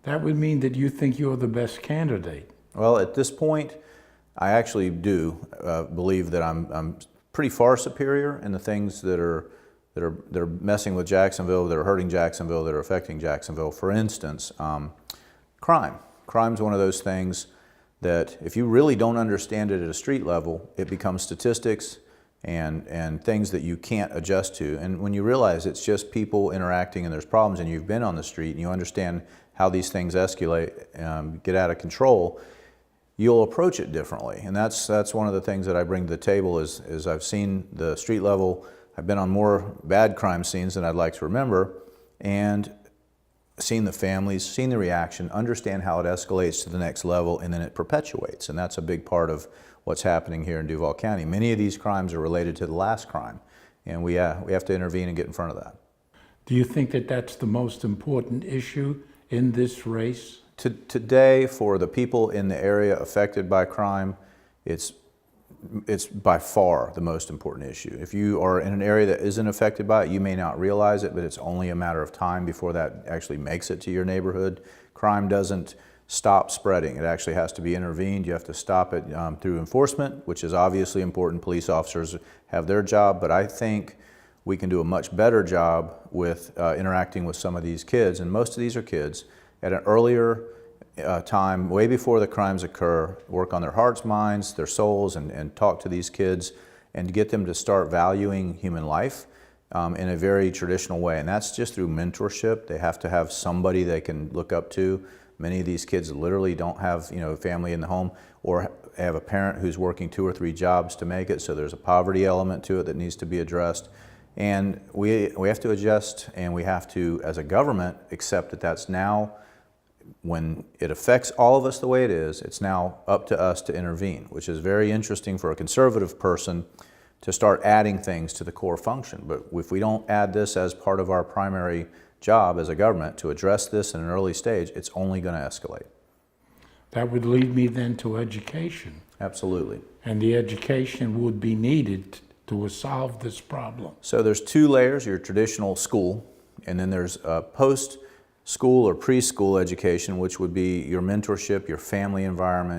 That would mean that you think you're the best candidate. Well, at this point, I actually do believe that I'm pretty far superior in the things that are messing with Jacksonville, that are hurting Jacksonville, that are affecting Jacksonville. For instance, crime. Crime's one of those things that if you really don't understand it at a street level, it becomes statistics and things that you can't adjust to. And when you realize it's just people interacting and there's problems and you've been on the street and you understand how these things escalate, get out of control, you'll approach it differently. And that's one of the things that I bring to the table is I've seen the street level, I've been on more bad crime scenes than I'd like to remember, and seen the families, seen the reaction, understand how it escalates to the next level, and then it perpetuates. And that's a big part of what's happening here in Duval County. Many of these crimes are related to the last crime, and we have to intervene and get in front of that. Do you think that that's the most important issue in this race? Today, for the people in the area affected by crime, it's by far the most important issue. If you are in an area that isn't affected by it, you may not realize it, but it's only a matter of time before that actually makes it to your neighborhood. Crime doesn't stop spreading. It actually has to be intervened. You have to stop it through enforcement, which is obviously important. Police officers have their job, but I think we can do a much better job with interacting with some of these kids, and most of these are kids, at an earlier time, way before the crimes occur, work on their hearts, minds, their souls, and talk to these kids and get them to start valuing human life in a very traditional way. And that's just through mentorship. They have to have somebody they can look up to. Many of these kids literally don't have family in the home, or have a parent who's working 2 or 3 jobs to make it, so there's a poverty element to it that needs to be addressed. And we have to adjust, and we have to, as a government, accept that that's now, when it affects all of us the way it is, it's now up to us to intervene, which is very interesting for a conservative person to start adding things to the core function. But if we don't add this as part of our primary job as a government to address this in an early stage, it's only going to escalate. That would lead me then to education. Absolutely. And the education would be needed to solve this problem. So there's 2 layers: your traditional school, and then there's post-school or preschool education, which would be your mentorship, your family environment,